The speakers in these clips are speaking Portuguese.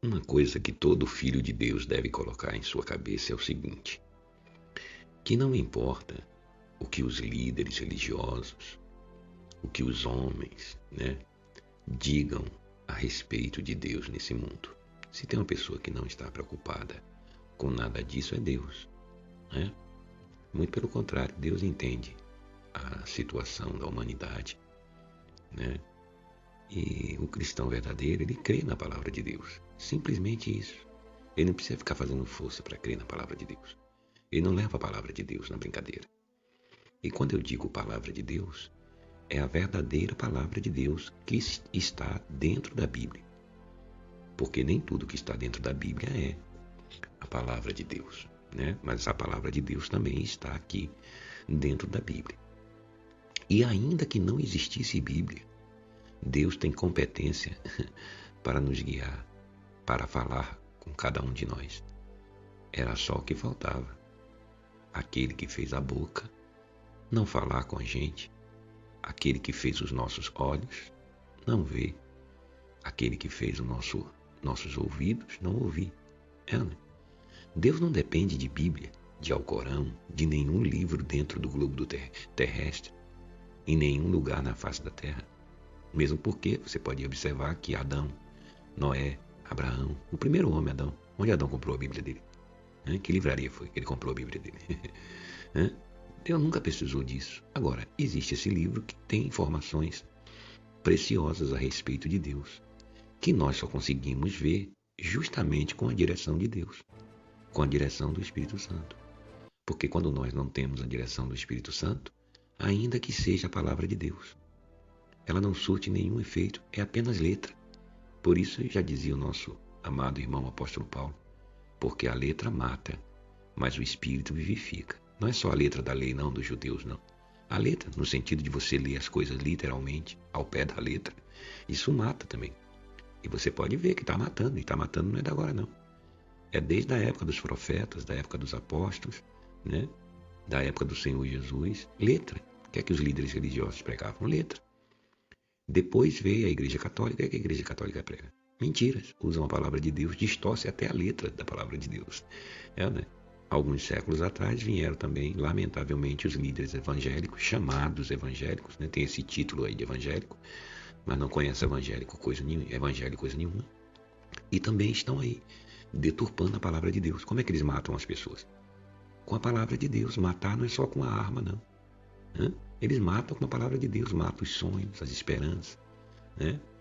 Uma coisa que todo filho de Deus deve colocar em sua cabeça é o seguinte: que não importa o que os líderes religiosos, o que os homens, digam a respeito de Deus nesse mundo. Se tem uma pessoa que não está preocupada com nada disso, é Deus, né? Muito pelo contrário, Deus entende a situação da humanidade, né? E o cristão verdadeiro, ele crê na palavra de Deus. Simplesmente isso. Ele não precisa ficar fazendo força para crer na palavra de Deus. Ele não leva a palavra de Deus na brincadeira. E quando eu digo palavra de Deus, é a verdadeira palavra de Deus que está dentro da Bíblia. Porque nem tudo que está dentro da Bíblia é a palavra de Deus, né? Mas a palavra de Deus também está aqui dentro da Bíblia. E ainda que não existisse Bíblia, Deus tem competência para nos guiar, para falar com cada um de nós. Era só o que faltava. Aquele que fez a boca não falar com a gente. Aquele que fez os nossos olhos não ver. Aquele que fez nossos ouvidos não ouvir. Né? Deus não depende de Bíblia, de Alcorão, de nenhum livro dentro do globo terrestre, em nenhum lugar na face da terra. Mesmo porque você pode observar que Adão, Noé, Abraão, o primeiro homem, Adão, onde Adão comprou a Bíblia dele? Que livraria foi que ele comprou a Bíblia dele? Deus nunca precisou disso. Agora, existe esse livro que tem informações preciosas a respeito de Deus, que nós só conseguimos ver justamente com a direção de Deus, com a direção do Espírito Santo. Porque quando nós não temos a direção do Espírito Santo, ainda que seja a palavra de Deus, ela não surte nenhum efeito, é apenas letra. Por isso já dizia o nosso amado irmão apóstolo Paulo, porque a letra mata, mas o Espírito vivifica. Não é só a letra da lei não, dos judeus não. A letra, no sentido de você ler as coisas literalmente, ao pé da letra, isso mata também. E você pode ver que está matando, e está matando não é de agora não. É desde a época dos profetas, da época dos apóstolos, né? Da época do Senhor Jesus, letra. O que é que os líderes religiosos pregavam? Letra. Depois veio a Igreja Católica, o que a Igreja Católica prega? Mentiras. Usam a palavra de Deus, distorce até a letra da palavra de Deus. Né? Alguns séculos atrás vieram também, lamentavelmente, os líderes evangélicos, chamados evangélicos, né? Tem esse título aí de evangélico, mas não conhece evangelho coisa nenhuma. E também estão aí, deturpando a palavra de Deus. Como é que eles matam as pessoas? Com a palavra de Deus. Matar não é só com a arma, não. Eles matam com a palavra de Deus, matam os sonhos, as esperanças.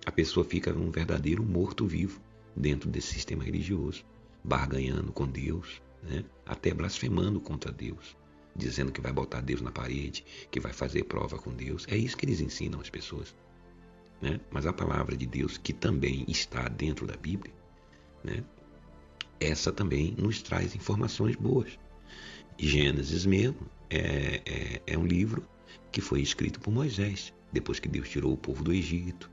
A pessoa fica um verdadeiro morto-vivo dentro desse sistema religioso, barganhando com Deus, até blasfemando contra Deus, dizendo que vai botar Deus na parede, que vai fazer prova com Deus. É isso que eles ensinam às pessoas. Mas a palavra de Deus, que também está dentro da Bíblia, essa também nos traz informações boas. Gênesis mesmo é um livro que foi escrito por Moisés, depois que Deus tirou o povo do Egito,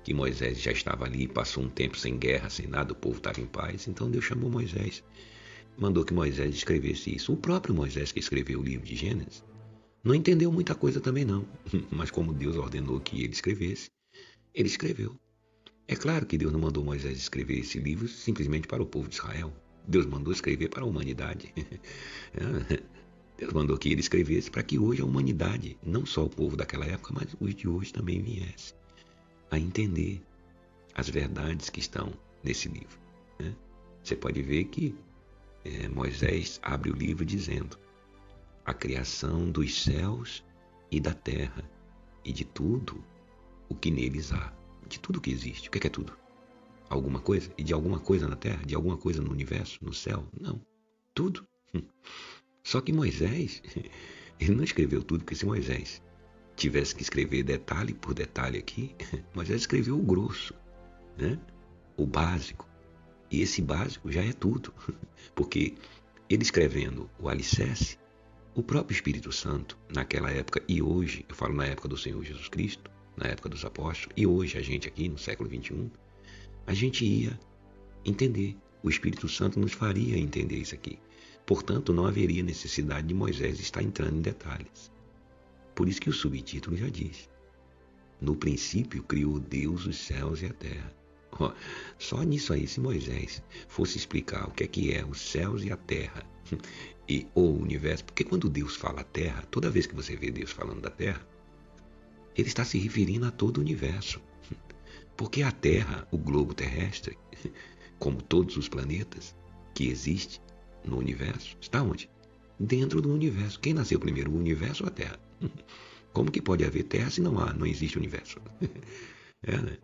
que Moisés já estava ali, passou um tempo sem guerra, sem nada, o povo estava em paz, então Deus chamou Moisés, mandou que Moisés escrevesse isso. O próprio Moisés que escreveu o livro de Gênesis não entendeu muita coisa também não, mas como Deus ordenou que ele escrevesse, ele escreveu. É claro que Deus não mandou Moisés escrever esse livro simplesmente para o povo de Israel. Deus mandou escrever para a humanidade. Deus mandou que ele escrevesse para que hoje a humanidade, não só o povo daquela época, mas os de hoje também viesse a entender as verdades que estão nesse livro. Você pode ver que Moisés abre o livro dizendo: a criação dos céus e da terra e de tudo o que neles há. De tudo que existe. O que é tudo? Alguma coisa? E de alguma coisa na terra? De alguma coisa no universo? No céu? Não. Tudo. Só que Moisés, ele não escreveu tudo, porque se Moisés tivesse que escrever detalhe por detalhe aqui, Moisés escreveu o grosso, o básico. E esse básico já é tudo. Porque ele escrevendo o alicerce, o próprio Espírito Santo, naquela época e hoje, eu falo na época do Senhor Jesus Cristo, na época dos apóstolos, e hoje a gente aqui no século XXI, a gente ia entender. O Espírito Santo nos faria entender isso aqui. Portanto, não haveria necessidade de Moisés estar entrando em detalhes. Por isso que o subtítulo já diz: no princípio criou Deus os céus e a terra. Ó, só nisso aí, se Moisés fosse explicar o que é os céus e a terra e o universo, porque quando Deus fala terra, toda vez que você vê Deus falando da terra, ele está se referindo a todo o universo. Porque a Terra, o globo terrestre, como todos os planetas que existem no universo, está onde? Dentro do universo. Quem nasceu primeiro, o universo ou a Terra? Como que pode haver Terra se não existe universo? É, né?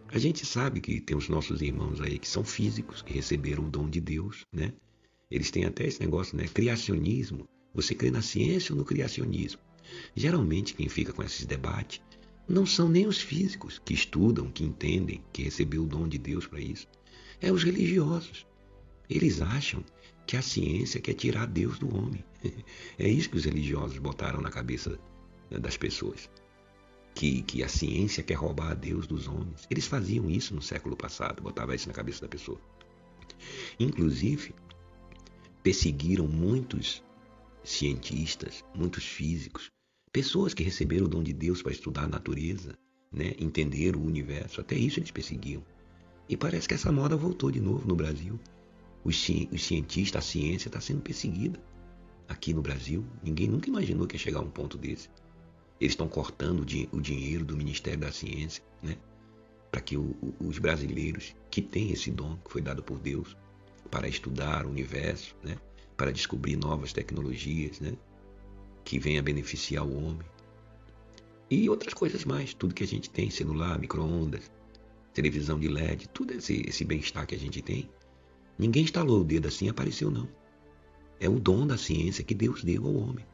A gente sabe que tem os nossos irmãos aí que são físicos, que receberam o dom de Deus, né? Eles têm até esse negócio, né? Criacionismo. Você crê na ciência ou no criacionismo? Geralmente quem fica com esses debates não são nem os físicos que estudam, que entendem, que recebeu o dom de Deus para isso. É os religiosos. Eles acham que a ciência quer tirar Deus do homem. É isso que os religiosos botaram na cabeça das pessoas. Que a ciência quer roubar a Deus dos homens. Eles faziam isso no século passado, botavam isso na cabeça da pessoa. Inclusive, perseguiram muitos cientistas, muitos físicos, pessoas que receberam o dom de Deus para estudar a natureza, né, entender o universo, até isso eles perseguiam. E parece que essa moda voltou de novo no Brasil. Os cientistas, a ciência está sendo perseguida aqui no Brasil. Ninguém nunca imaginou que ia chegar a um ponto desse. Eles estão cortando o dinheiro do Ministério da Ciência, né, para que os brasileiros que têm esse dom que foi dado por Deus para estudar o universo, né, para descobrir novas tecnologias, né, que venha beneficiar o homem. E outras coisas mais, tudo que a gente tem, celular, micro-ondas, televisão de LED, tudo esse bem-estar que a gente tem, ninguém instalou o dedo assim e apareceu, não. É o dom da ciência que Deus deu ao homem.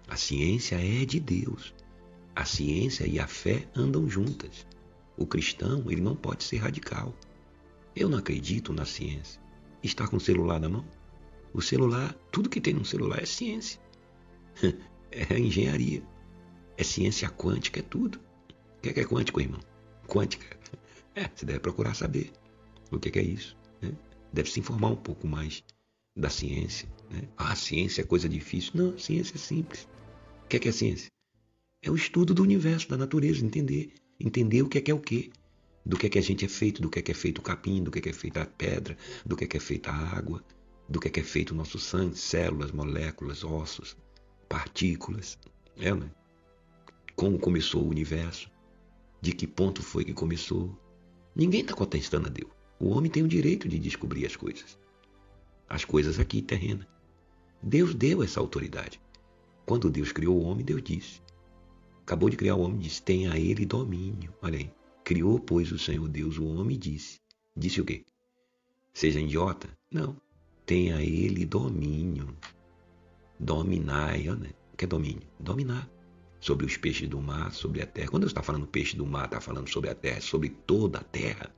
A ciência é de Deus. A ciência e a fé andam juntas. O cristão, ele não pode ser radical. Eu não acredito na ciência. Está com o celular na mão? O celular, tudo que tem no celular é ciência. É engenharia. É ciência quântica, é tudo. O que é quântico, irmão? Quântica. Você deve procurar saber o que é isso, né? Deve se informar um pouco mais da ciência, né? Ah, a ciência é coisa difícil. Não, a ciência é simples. O que é ciência? É o estudo do universo, da natureza, entender. Entender o que é o quê. Do que a gente é feito, do que é feito o capim, do que é feita a pedra, do que é feita a água, do que é feito o nosso sangue, células, moléculas, ossos, partículas. Né? Como começou o universo, de que ponto foi que começou. Ninguém está contestando a Deus. O homem tem o direito de descobrir as coisas aqui terrenas. Deus deu essa autoridade. Quando Deus criou o homem, Deus disse. Acabou de criar o homem, disse, tenha a ele domínio. Olha aí. Criou, pois, o Senhor Deus o homem e disse. Disse o quê? Seja idiota? Não. Tenha a ele domínio. Dominai, né? O que é domínio? Dominar. Sobre os peixes do mar, sobre a terra. Quando Deus está falando peixe do mar, está falando sobre a terra, sobre toda a terra.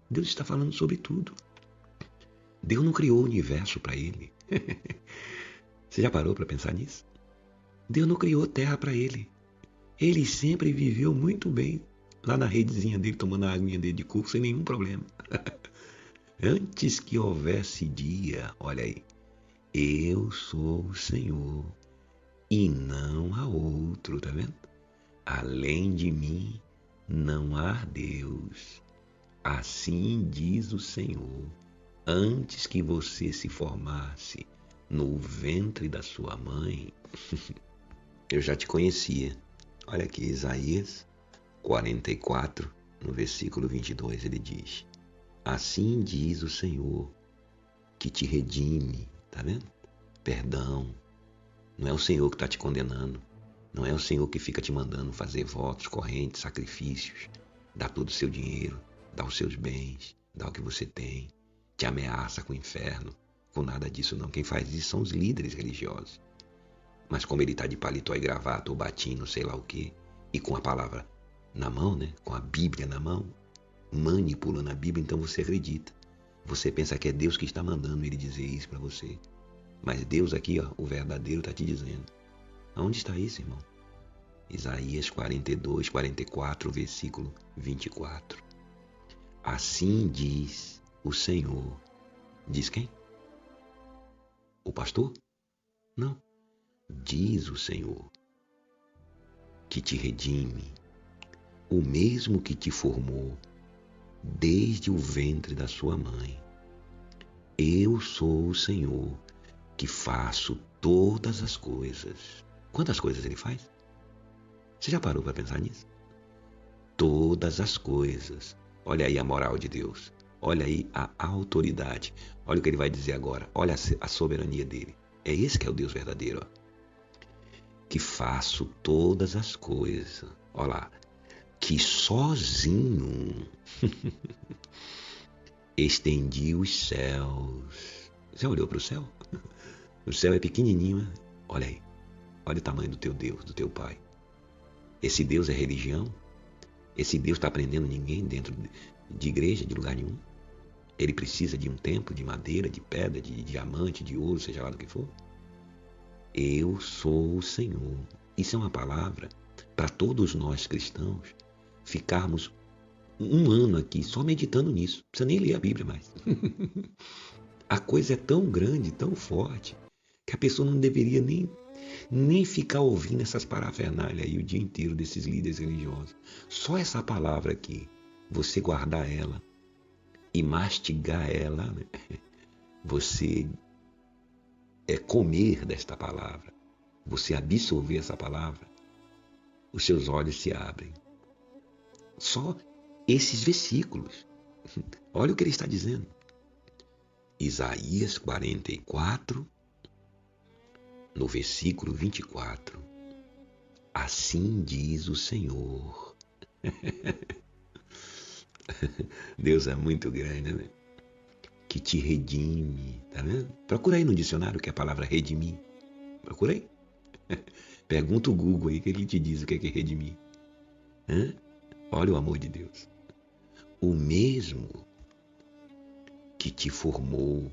Deus está falando sobre tudo. Deus não criou o universo para ele. Você já parou para pensar nisso? Deus não criou terra para ele. Ele sempre viveu muito bem lá na redezinha dele, tomando a aguinha dele de coco sem nenhum problema. Antes que houvesse dia, olha aí, eu sou o Senhor e não há outro, tá vendo? Além de mim não há Deus. Assim diz o Senhor, antes que você se formasse no ventre da sua mãe, eu já te conhecia. Olha aqui, Isaías 44, no versículo 22, ele diz, assim diz o Senhor, que te redime, tá vendo? Perdão. Não é o Senhor que está te condenando. Não é o Senhor que fica te mandando fazer votos, correntes, sacrifícios, dar todo o seu dinheiro, dar os seus bens, dar o que você tem, te ameaça com o inferno, com nada disso não. Quem faz isso são os líderes religiosos. Mas como ele está de paletó e gravata ou batinho, sei lá o quê, e com a palavra na mão, né? Com a Bíblia na mão, manipulando a Bíblia, então você acredita. Você pensa que é Deus que está mandando ele dizer isso para você. Mas Deus aqui, ó, o verdadeiro, está te dizendo. Aonde está isso, irmão? Isaías 42, 44, versículo 24. Assim diz o Senhor. Diz quem? O pastor? Não. Diz o Senhor, que te redime, o mesmo que te formou, desde o ventre da sua mãe. Eu sou o Senhor que faço todas as coisas. Quantas coisas ele faz? Você já parou para pensar nisso? Todas as coisas. Olha aí a moral de Deus. Olha aí a autoridade. Olha o que ele vai dizer agora. Olha a soberania dele. É esse que é o Deus verdadeiro. Ó. Que faço todas as coisas. Olha lá. Que sozinho estendi os céus. Já olhou para o céu? O céu é pequenininho, né? Olha aí. Olha o tamanho do teu Deus, do teu Pai. Esse Deus é religião? Esse Deus está prendendo ninguém dentro de igreja, de lugar nenhum? Ele precisa de um templo de madeira, de pedra, de diamante, de ouro, seja lá do que for? Eu sou o Senhor. Isso é uma palavra para todos nós cristãos ficarmos um ano aqui só meditando nisso. Não precisa nem ler a Bíblia mais. A coisa é tão grande, tão forte, que a pessoa não deveria nem ficar ouvindo essas parafernálias aí o dia inteiro desses líderes religiosos. Só essa palavra aqui, você guardar ela e mastigar ela, né? Você comer desta palavra, você absorver essa palavra, os seus olhos se abrem. Só esses versículos. Olha o que ele está dizendo. Isaías 44, no versículo 24. Assim diz o Senhor. Deus é muito grande, né? Que te redime, tá vendo? Procura aí no dicionário que é a palavra redimir. Procura aí. Pergunta o Google aí que ele te diz o que é redimir. Hã? Olha o amor de Deus. O mesmo que te formou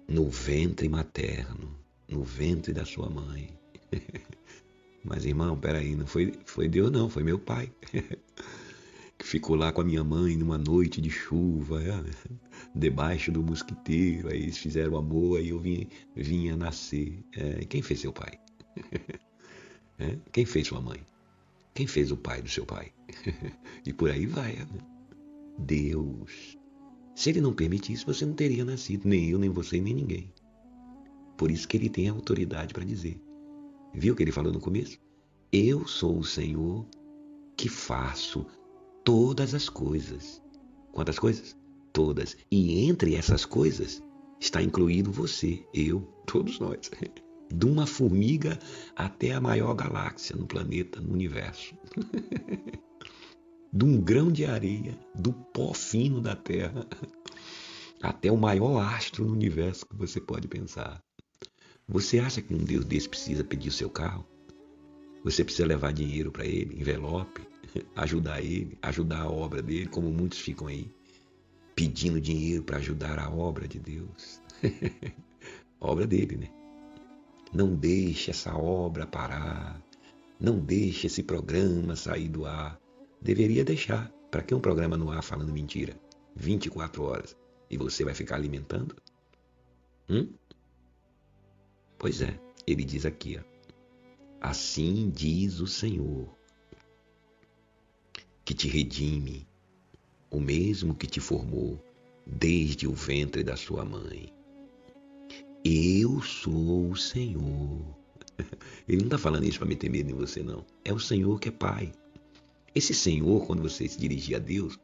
no ventre materno, no ventre da sua mãe. Mas, irmão, peraí, não foi Deus não, foi meu pai. Que ficou lá com a minha mãe numa noite de chuva, debaixo do mosquiteiro, aí eles fizeram amor, aí eu vinha nascer. Quem fez seu pai? Quem fez sua mãe? Quem fez o pai do seu pai? E por aí vai, né? Deus. Se ele não permitisse, você não teria nascido, nem eu, nem você, nem ninguém. Por isso que ele tem a autoridade para dizer. Viu o que ele falou no começo? Eu sou o Senhor que faço todas as coisas. Quantas coisas? Todas. E entre essas coisas está incluído você, eu, todos nós. De uma formiga até a maior galáxia no planeta, no universo. De um grão de areia, do pó fino da Terra, até o maior astro no universo que você pode pensar. Você acha que um Deus desse precisa pedir o seu carro? Você precisa levar dinheiro para ele, envelope, ajudar ele, ajudar a obra dele, como muitos ficam aí, pedindo dinheiro para ajudar a obra de Deus. A obra dele, né? Não deixe essa obra parar. Não deixe esse programa sair do ar. Deveria deixar. Para que um programa no ar falando mentira? 24 horas. E você vai ficar alimentando? Pois é, ele diz aqui, ó. Assim diz o Senhor, que te redime, o mesmo que te formou desde o ventre da sua mãe. Eu sou o Senhor. Ele não está falando isso para meter medo em você, não. É o Senhor que é Pai. Esse Senhor, quando você se dirigir a Deus,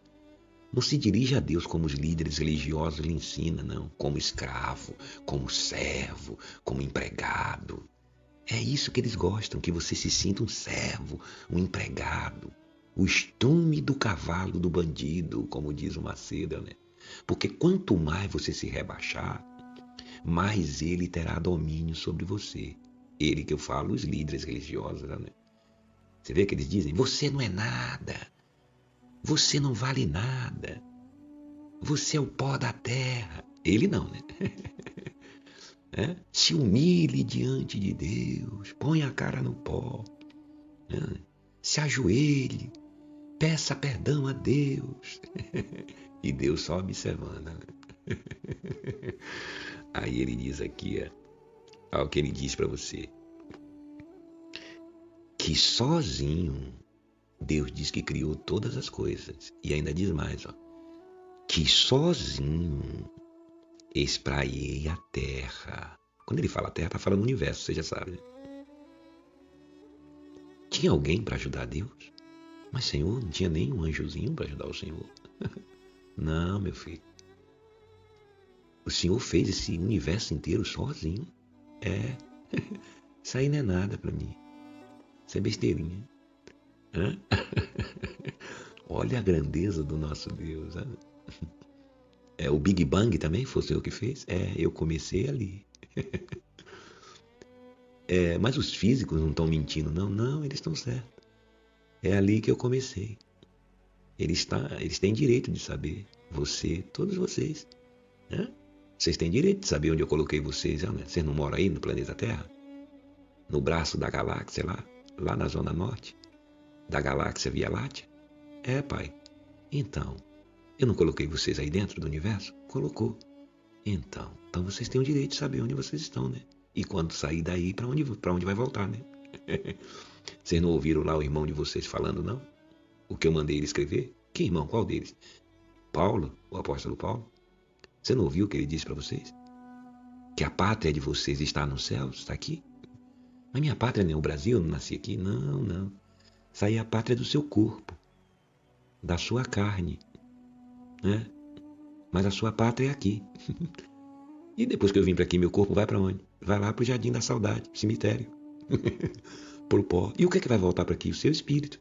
não se dirige a Deus como os líderes religiosos lhe ensinam, não. Como escravo, como servo, como empregado. É isso que eles gostam, que você se sinta um servo, um empregado. O estrume do cavalo do bandido, como diz o Macedo, né? Porque quanto mais você se rebaixar, mais ele terá domínio sobre você. Ele que eu falo, os líderes religiosos, né? Você vê que eles dizem, você não é nada, você não vale nada, você é o pó da terra. Ele não, né? Se humilhe diante de Deus, põe a cara no pó, se ajoelhe, peça perdão a Deus. E Deus só observando. Né? Aí ele diz aqui, ó o que ele diz para você. Que sozinho Deus diz que criou todas as coisas. E ainda diz mais, ó, que sozinho espraiei a terra. Quando ele fala terra, está falando universo, você já sabe, né? Tinha alguém para ajudar Deus? Mas, Senhor, não tinha nem um anjozinho para ajudar o Senhor. Não, meu filho. O Senhor fez esse universo inteiro sozinho. É. Isso aí não é nada para mim. Isso é besteirinha. Hã? Olha a grandeza do nosso Deus. Hein? É, o Big Bang também foi o Senhor que fez? É, eu comecei ali. É, mas os físicos não estão mentindo, não. Não, eles estão certos. É ali que eu comecei. Eles têm direito de saber. Você, todos vocês. Né? Vocês têm direito de saber onde eu coloquei vocês. Né? Vocês não moram aí no planeta Terra? No braço da galáxia lá na Zona Norte da galáxia Via Láctea? É, pai. Então, eu não coloquei vocês aí dentro do universo? Colocou. Então vocês têm o direito de saber onde vocês estão, né? E quando sair daí, para onde vai voltar, né? Vocês não ouviram lá o irmão de vocês falando, não? O que eu mandei ele escrever? Que irmão? Qual deles? Paulo, o apóstolo Paulo? Você não ouviu o que ele disse para vocês? Que a pátria de vocês está nos céus, está aqui? Mas minha pátria não é o Brasil, eu não nasci aqui. Não, não. Isso aí é a pátria do seu corpo, da sua carne, né? Mas a sua pátria é aqui. E depois que eu vim para aqui, meu corpo vai para onde? Vai lá para o Jardim da Saudade, cemitério, pro pó. E o que é que vai voltar para aqui? O seu espírito.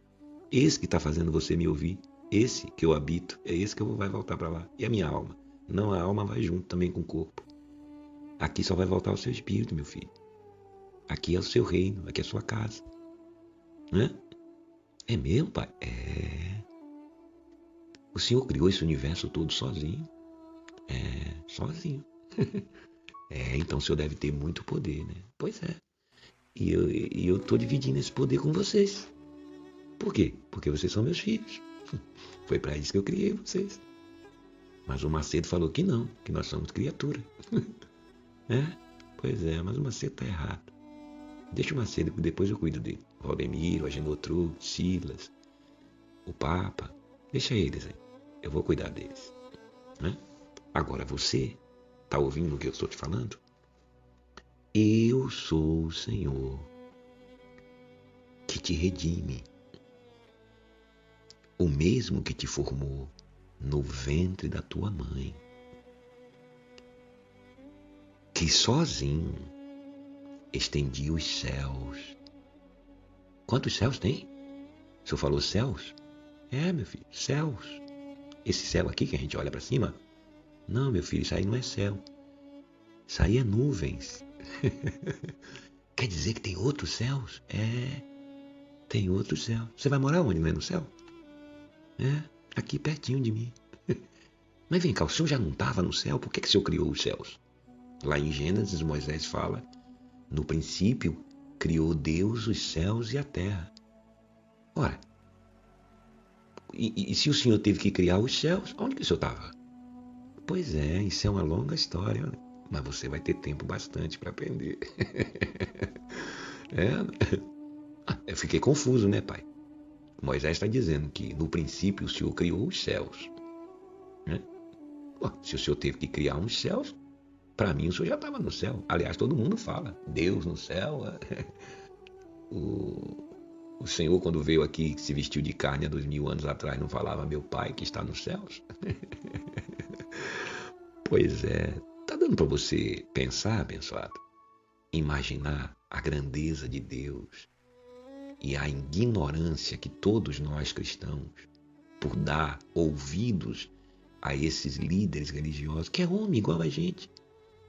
Esse que está fazendo você me ouvir, esse que eu habito, é esse que vai voltar para lá. E a minha alma? Não, a alma vai junto também com o corpo. Aqui só vai voltar o seu espírito, meu filho. Aqui é o seu reino, aqui é a sua casa. Né? É mesmo, pai? É. O Senhor criou esse universo todo sozinho. É, sozinho. É, então o Senhor deve ter muito poder, né? Pois é. E eu tô dividindo esse poder com vocês. Por quê? Porque vocês são meus filhos. Foi para isso que eu criei vocês. Mas o Macedo falou que não, que nós somos criatura. É? Pois é, mas o Macedo tá errado. Deixa o Macedo, que depois eu cuido dele. O Valdemiro, o Agenotru, Silas, o Papa. Deixa eles aí. Eu vou cuidar deles. Né? Agora você, tá ouvindo o que eu estou te falando? Eu sou o Senhor que te redime. O mesmo que te formou no ventre da tua mãe. Que sozinho estendi os céus. Quantos céus tem? O senhor falou céus? É, meu filho, céus. Esse céu aqui que a gente olha para cima? Não, meu filho, isso aí não é céu. Isso aí é nuvens. Quer dizer que tem outros céus? É, tem outros céus. Você vai morar onde? Não é no céu? É, aqui pertinho de mim. Mas vem cá, o senhor já não estava no céu? Por que o senhor criou os céus? Lá em Gênesis, Moisés fala, no princípio, criou Deus os céus e a terra. Ora, e se o senhor teve que criar os céus, onde que o senhor estava? Pois é, isso é uma longa história, né? Mas você vai ter tempo bastante para aprender. Eu fiquei confuso, né, pai? Moisés está dizendo que no princípio o senhor criou os céus. Né? Se o senhor teve que criar uns céus, para mim o senhor já estava no céu. Aliás, todo mundo fala, Deus no céu. O Senhor, quando veio aqui, se vestiu de carne há 2000 anos atrás, não falava meu Pai que está nos céus? Pois é, tá dando para você pensar, abençoado? Imaginar a grandeza de Deus e a ignorância que todos nós cristãos, por dar ouvidos a esses líderes religiosos, que é homem igual a gente,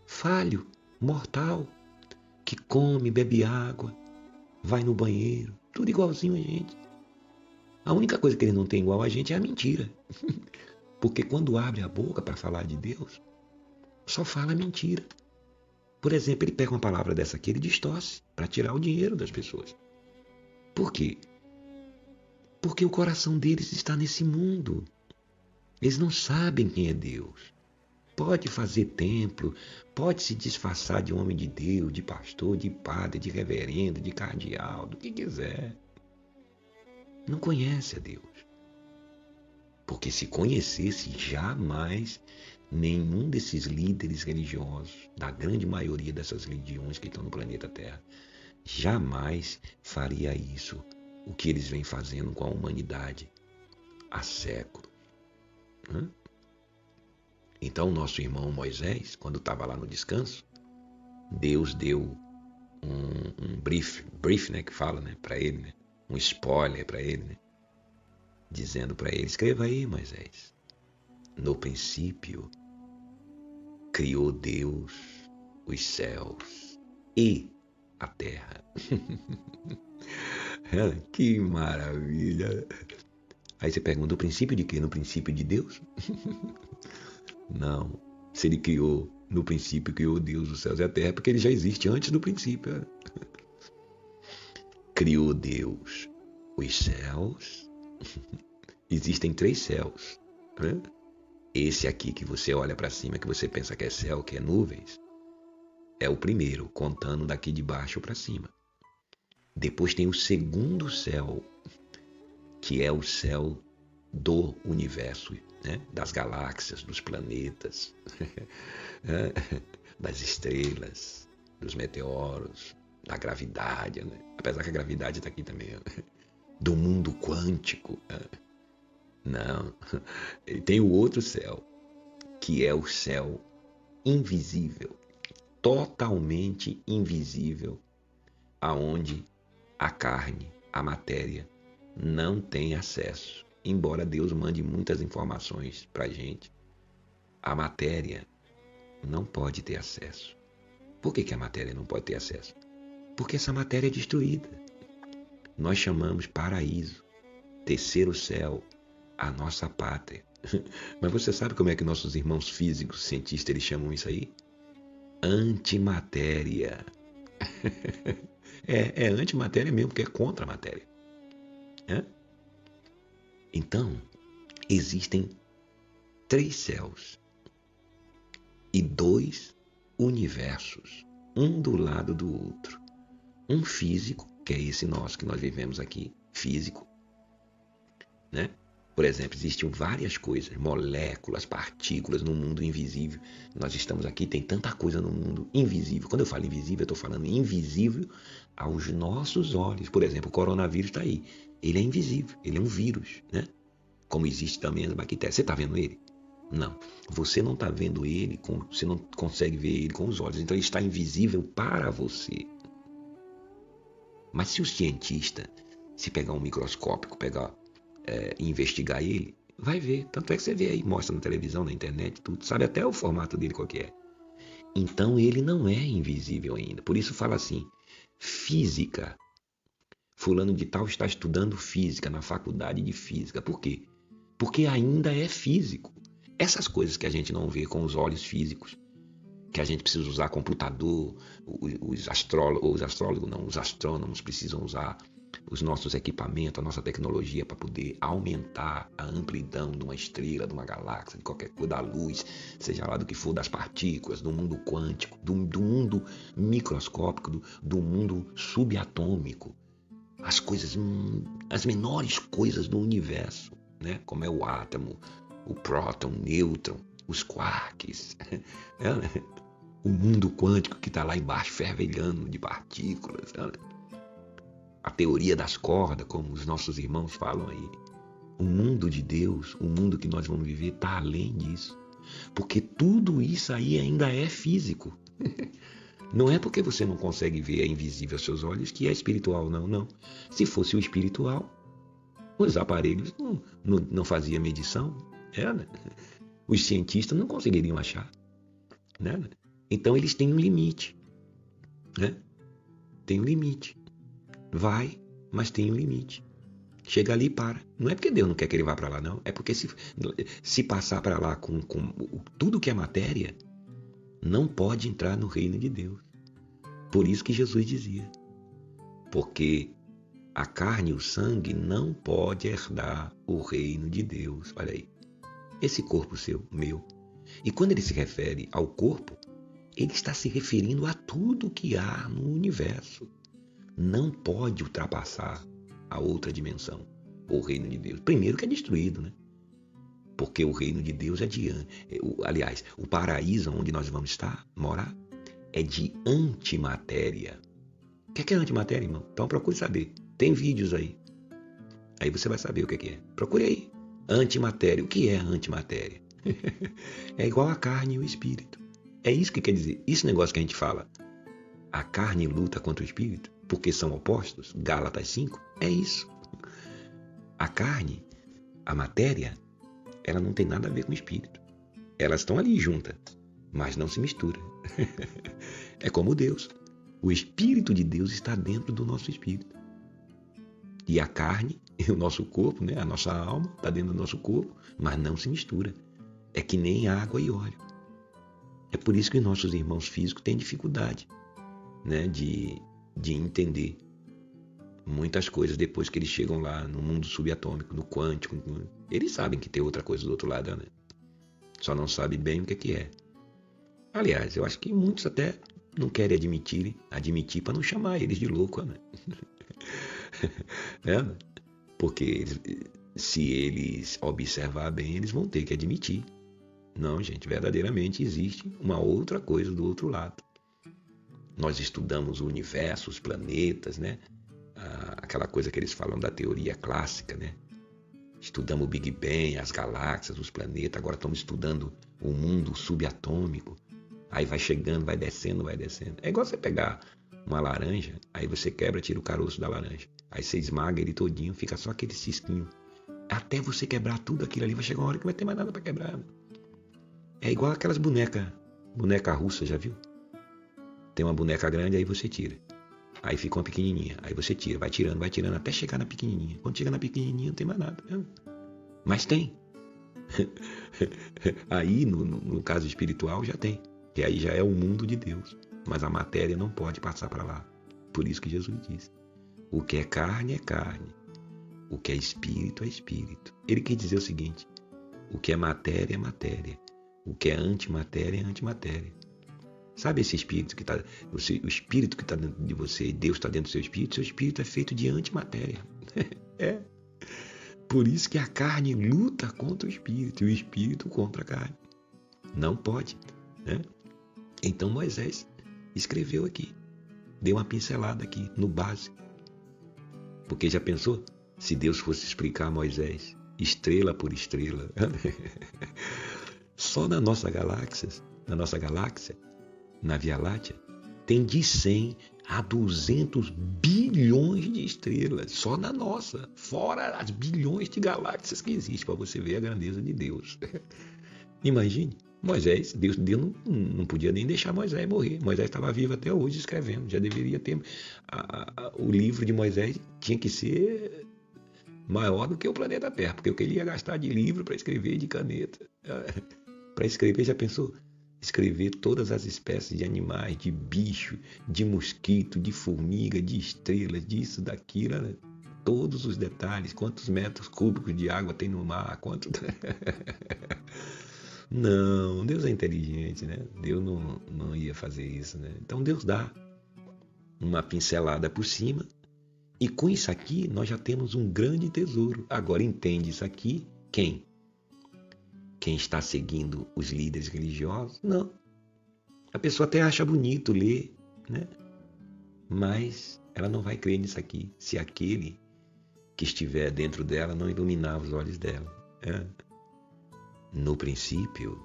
falho, mortal, que come, bebe água, vai no banheiro, tudo igualzinho a gente. A única coisa que ele não tem igual a gente é a mentira. Porque quando abre a boca para falar de Deus, só fala mentira. Por exemplo, ele pega uma palavra dessa aqui, ele distorce para tirar o dinheiro das pessoas. Por quê? Porque o coração deles está nesse mundo. Eles não sabem quem é Deus. Pode fazer templo, pode se disfarçar de homem de Deus, de pastor, de padre, de reverendo, de cardeal, do que quiser. Não conhece a Deus. Porque se conhecesse, jamais nenhum desses líderes religiosos, da grande maioria dessas religiões que estão no planeta Terra, jamais faria isso, o que eles vêm fazendo com a humanidade há séculos. Então, nosso irmão Moisés, quando estava lá no descanso, Deus deu um brief, né, que fala, né, para ele, né, um spoiler para ele, né, dizendo para ele: escreva aí, Moisés, no princípio criou Deus os céus e a terra. Que maravilha! Aí você pergunta: o princípio de quê? No princípio de Deus? Não. Se ele criou, no princípio criou Deus os céus e a terra, porque ele já existe antes do princípio. Criou Deus os céus. Existem 3 céus. Né? Esse aqui que você olha para cima, que você pensa que é céu, que é nuvens, é o primeiro, contando daqui de baixo para cima. Depois tem o segundo céu, que é o céu do universo, né? Das galáxias, dos planetas, das estrelas, dos meteoros, da gravidade, né? Apesar que a gravidade está aqui também, do mundo quântico. Não, tem o outro céu, que é o céu invisível, totalmente invisível, aonde a carne, a matéria, não tem acesso. Embora Deus mande muitas informações para a gente, a matéria não pode ter acesso. Por que a matéria não pode ter acesso? Porque essa matéria é destruída. Nós chamamos paraíso, terceiro céu, a nossa pátria. Mas você sabe como é que nossos irmãos físicos, cientistas, eles chamam isso aí? Antimatéria. É antimatéria mesmo, porque é contra a matéria. Então, existem 3 céus e 2 universos, um do lado do outro. Um físico, que é esse nosso que nós vivemos aqui, físico, né? Por exemplo, existem várias coisas, moléculas, partículas no mundo invisível. Nós estamos aqui, tem tanta coisa no mundo invisível. Quando eu falo invisível, eu estou falando invisível aos nossos olhos. Por exemplo, o coronavírus está aí. Ele é invisível, ele é um vírus, né? Como existe também as bactérias. Você está vendo ele? Não. Você não está vendo ele, você não consegue ver ele com os olhos. Então ele está invisível para você. Mas se o cientista, se pegar um microscópio, e investigar ele, vai ver. Tanto é que você vê aí, mostra na televisão, na internet, tudo. Sabe até o formato dele qual que é. Então ele não é invisível ainda. Por isso fala assim, física. Fulano de tal está estudando física na faculdade de física. Por quê? Porque ainda é físico. Essas coisas que a gente não vê com os olhos físicos, que a gente precisa usar computador, os astrônomos precisam usar os nossos equipamentos, a nossa tecnologia para poder aumentar a amplidão de uma estrela, de uma galáxia, de qualquer coisa, da luz, seja lá do que for, das partículas, do mundo quântico, do mundo microscópico, do mundo subatômico. As coisas, as menores coisas do universo, né? Como é o átomo, o próton, o nêutron, os quarks, o mundo quântico que está lá embaixo fervilhando de partículas, a teoria das cordas, como os nossos irmãos falam aí. O mundo de Deus, o mundo que nós vamos viver, está além disso. Porque tudo isso aí ainda é físico. Não é porque você não consegue ver, é invisível aos seus olhos, que é espiritual, não. Se fosse o espiritual, os aparelhos não faziam medição. Né? Os cientistas não conseguiriam achar. Né? Então eles têm um limite. Né? Tem um limite. Vai, mas tem um limite. Chega ali e para. Não é porque Deus não quer que ele vá para lá, não. É porque se passar para lá com tudo que é matéria, não pode entrar no reino de Deus. Por isso que Jesus dizia. Porque a carne e o sangue não pode herdar o reino de Deus. Olha aí. Esse corpo seu, meu. E quando ele se refere ao corpo, ele está se referindo a tudo que há no universo. Não pode ultrapassar a outra dimensão. o reino de Deus? Primeiro que é destruído, né? Porque o reino de Deus é aliás, o paraíso onde nós vamos morar, é de antimatéria. O que é antimatéria, irmão? Então procure saber. Tem vídeos aí. Aí você vai saber o que é. Procure aí. Antimatéria. O que é antimatéria? É igual a carne e o espírito. É isso que quer dizer. Esse negócio que a gente fala. A carne luta contra o espírito, porque são opostos. Gálatas 5. É isso. A carne, a matéria, ela não tem nada a ver com o espírito. Elas estão ali juntas, mas não se misturam. É como Deus. O Espírito de Deus está dentro do nosso espírito. E a carne, o nosso corpo, né, a nossa alma, está dentro do nosso corpo, mas não se mistura. É que nem água e óleo. É por isso que nossos irmãos físicos têm dificuldade, né, de entender muitas coisas depois que eles chegam lá no mundo subatômico, no quântico. Eles sabem que tem outra coisa do outro lado, né? Só não sabem bem o que é. Aliás, eu acho que muitos até não querem admitir para não chamar eles de louco, né? É, porque se eles observar bem, eles vão ter que admitir. Não, gente, verdadeiramente existe uma outra coisa do outro lado. Nós estudamos o universo, os planetas, né? Aquela coisa que eles falam da teoria clássica, né? Estudamos o Big Bang, as galáxias, os planetas. Agora estamos estudando o mundo subatômico. Aí vai chegando, vai descendo, vai descendo. É igual você pegar uma laranja, aí você quebra, tira o caroço da laranja. Aí você esmaga ele todinho, fica só aquele cisquinho. Até você quebrar tudo aquilo ali, vai chegar uma hora que não vai ter mais nada para quebrar. É igual aquelas boneca russa, já viu? Tem uma boneca grande, aí você tira. Aí fica uma pequenininha, aí você tira, vai tirando, até chegar na pequenininha. Quando chega na pequenininha, não tem mais nada. Mas tem. Aí, no caso espiritual, já tem. E aí já é o mundo de Deus. Mas a matéria não pode passar para lá. Por isso que Jesus disse: o que é carne é carne. O que é espírito é espírito. Ele quer dizer o seguinte: o que é matéria é matéria. O que é antimatéria é antimatéria. Sabe esse espírito que está... O espírito que está dentro de você, Deus está dentro do seu espírito é feito de antimatéria. É. Por isso que a carne luta contra o espírito e o espírito contra a carne. Não pode, né? Então Moisés escreveu aqui, deu uma pincelada aqui no básico. Porque já pensou? Se Deus fosse explicar a Moisés, estrela por estrela, só na nossa galáxia, na Via Láctea, tem de 100 a 200 bilhões de estrelas, só na nossa, fora as bilhões de galáxias que existem, para você ver a grandeza de Deus. Imagine, Moisés, Deus não podia nem deixar Moisés morrer. Moisés estava vivo até hoje escrevendo, já deveria ter. O livro de Moisés tinha que ser maior do que o planeta Terra, porque o que ele ia gastar de livro para escrever, de caneta. Para escrever, já pensou? Escrever todas as espécies de animais, de bicho, de mosquito, de formiga, de estrelas, disso, daquilo, né? Todos os detalhes, quantos metros cúbicos de água tem no mar, quanto... Não, Deus é inteligente, né? Deus não ia fazer isso, né? Então Deus dá uma pincelada por cima e com isso aqui nós já temos um grande tesouro. Agora entende isso aqui? Quem? Quem está seguindo os líderes religiosos? Não. A pessoa até acha bonito ler, né? Mas ela não vai crer nisso aqui, se aquele que estiver dentro dela não iluminar os olhos dela. É. No princípio,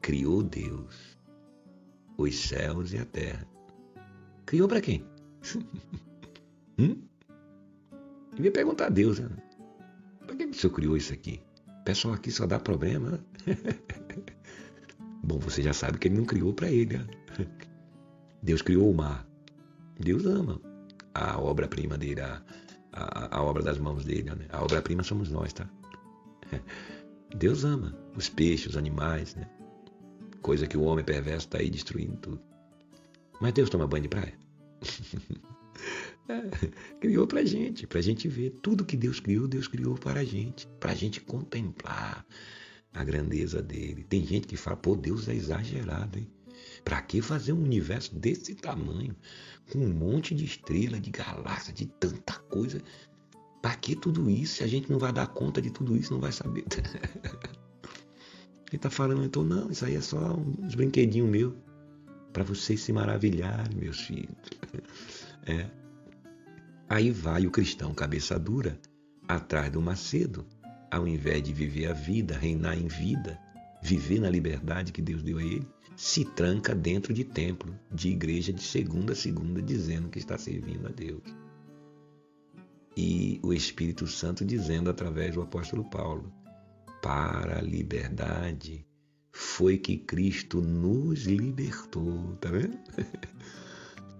criou Deus os céus e a terra. Criou para quem? Devia perguntar a Deus, né? Para que o Senhor criou isso aqui? O pessoal aqui só dá problema. Bom, você já sabe que ele não criou para ele. Né? Deus criou o mar. Deus ama a obra-prima dele, a obra das mãos dele. Né? A obra-prima somos nós, tá? Deus ama os peixes, os animais, né? Coisa que o homem perverso está aí destruindo tudo. Mas Deus toma banho de praia? Criou pra gente ver. Tudo que Deus criou para a gente contemplar a grandeza dele. Tem gente que fala, pô, Deus é exagerado, hein? Pra que fazer um universo desse tamanho, com um monte de estrela, de galáxia, de tanta coisa? Para que tudo isso? Se a gente não vai dar conta de tudo isso, não vai saber. Ele está falando, então, não, isso aí é só uns brinquedinhos meus. Para vocês se maravilharem, meus filhos. Aí vai o cristão cabeça dura atrás do Macedo, ao invés de viver a vida, reinar em vida, viver na liberdade que Deus deu a ele, se tranca dentro de templo, de igreja de segunda a segunda, dizendo que está servindo a Deus. E o Espírito Santo dizendo através do apóstolo Paulo, para a liberdade foi que Cristo nos libertou, tá vendo?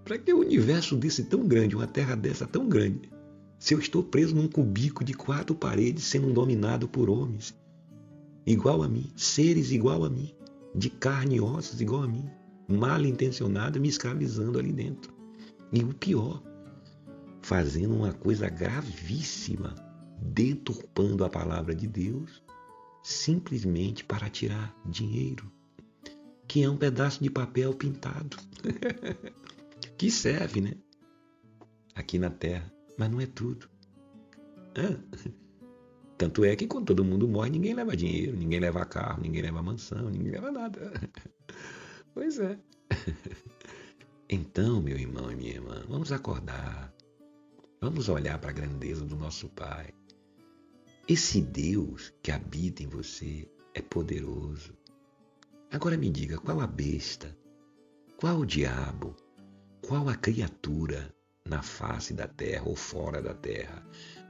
Para que o universo desse tão grande, uma terra dessa tão grande, se eu estou preso num cubico de 4 paredes sendo dominado por homens igual a mim, seres igual a mim, de carne e ossos igual a mim, mal intencionado, me escravizando ali dentro. E o pior, fazendo uma coisa gravíssima, deturpando a palavra de Deus, simplesmente para tirar dinheiro, que é um pedaço de papel pintado, que serve, né? Aqui na Terra, mas não é tudo. Tanto é que quando todo mundo morre, ninguém leva dinheiro, ninguém leva carro, ninguém leva mansão, ninguém leva nada. Pois é. Então, meu irmão e minha irmã, vamos acordar. Vamos olhar para a grandeza do nosso Pai. Esse Deus que habita em você é poderoso. Agora me diga, qual a besta, qual o diabo, qual a criatura na face da terra ou fora da terra,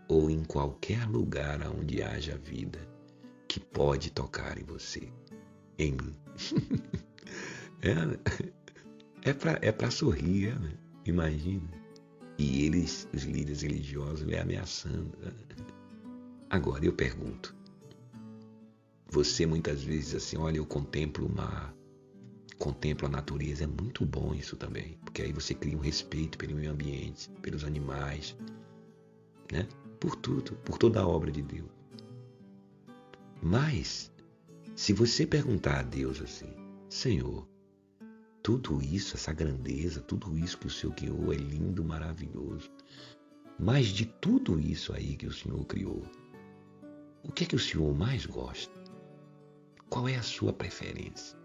ou em qualquer lugar onde haja vida, que pode tocar em você, em mim? É para sorrir, né? Imagina. E eles, os líderes religiosos, lhe ameaçando. Agora eu pergunto, você muitas vezes diz assim, olha, eu contemplo o mar, contemplo a natureza, é muito bom isso também, porque aí você cria um respeito pelo meio ambiente, pelos animais, né? Por tudo, por toda a obra de Deus. Mas, se você perguntar a Deus assim, Senhor, tudo isso, essa grandeza, tudo isso que o Senhor criou é lindo, maravilhoso, mas de tudo isso aí que o Senhor criou, o que é que o Senhor mais gosta? Qual é a sua preferência?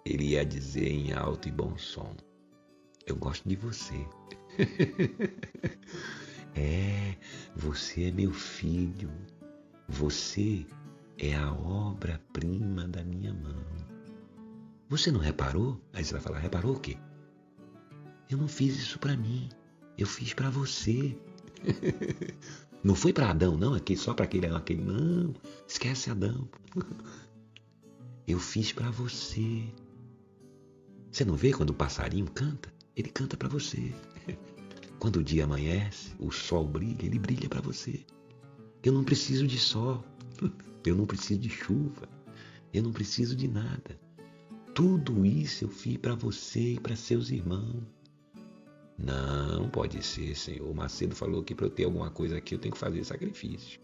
Ele ia dizer em alto e bom som, eu gosto de você. Você é meu filho. Você é a obra-prima da minha mão. Você não reparou? Aí você vai falar, reparou o quê? Eu não fiz isso para mim. Eu fiz para você. Não foi para Adão, não. Aqui só para aquele. Não, esquece Adão. Eu fiz para você. Você não vê quando o passarinho canta? Ele canta para você. Quando o dia amanhece, o sol brilha, ele brilha para você. Eu não preciso de sol. Eu não preciso de chuva. Eu não preciso de nada. Tudo isso eu fiz para você e para seus irmãos. Não pode ser, Senhor. O Macedo falou que para eu ter alguma coisa aqui eu tenho que fazer sacrifício.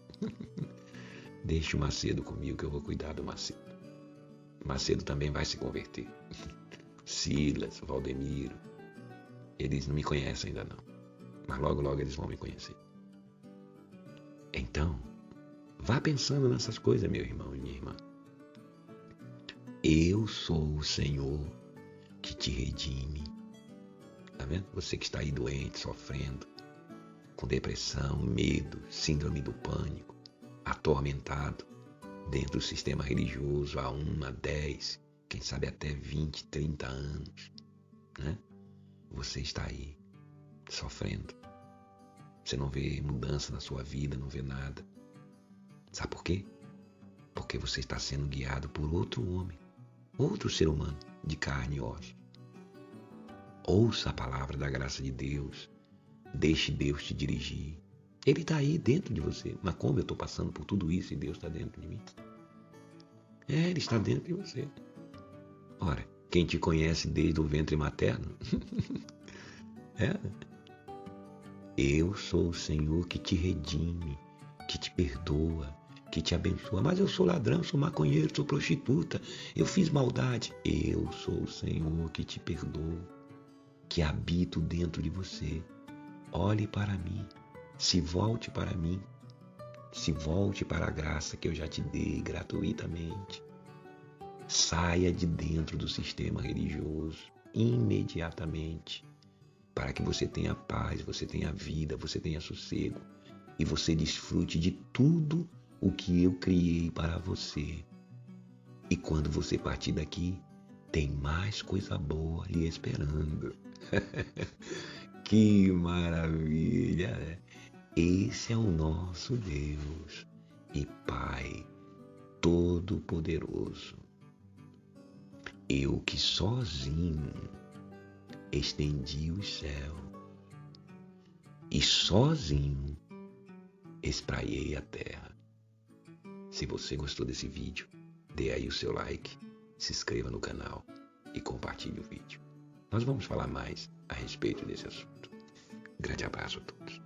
Deixa o Macedo comigo que eu vou cuidar do Macedo. Macedo também vai se converter. Silas, Valdemiro, eles não me conhecem ainda não. Mas logo, logo eles vão me conhecer. Então, vá pensando nessas coisas, meu irmão e minha irmã. Eu sou o Senhor que te redime. Tá vendo? Você que está aí doente, sofrendo, com depressão, medo, síndrome do pânico, atormentado, dentro do sistema religioso há 1, há 10, quem sabe até 20, 30 anos, né? Você está aí, sofrendo. Você não vê mudança na sua vida, não vê nada. Sabe por quê? Porque você está sendo guiado por outro homem, outro ser humano, de carne e osso. Ouça a palavra da graça de Deus. Deixe Deus te dirigir. Ele está aí dentro de você. Mas como eu estou passando por tudo isso e Deus está dentro de mim? Ele está dentro de você. Ora, quem te conhece desde o ventre materno? Eu sou o Senhor que te redime, que te perdoa, que te abençoa. Mas eu sou ladrão, sou maconheiro, sou prostituta, eu fiz maldade. Eu sou o Senhor que te perdoa, que habito dentro de você. Olhe para mim, Se volte para mim. Se volte para a graça que eu já te dei gratuitamente. Saia de dentro do sistema religioso imediatamente, para que você tenha paz, você tenha vida, você tenha sossego e você desfrute de tudo o que eu criei para você. E quando você partir daqui, tem mais coisa boa lhe esperando. Que maravilha, né? Esse é o nosso Deus e Pai Todo-Poderoso. Eu que sozinho estendi os céus e sozinho espraiei a terra. Se você gostou desse vídeo, dê aí o seu like, se inscreva no canal e compartilhe o vídeo. Nós vamos falar mais a respeito desse assunto. Grande abraço a todos.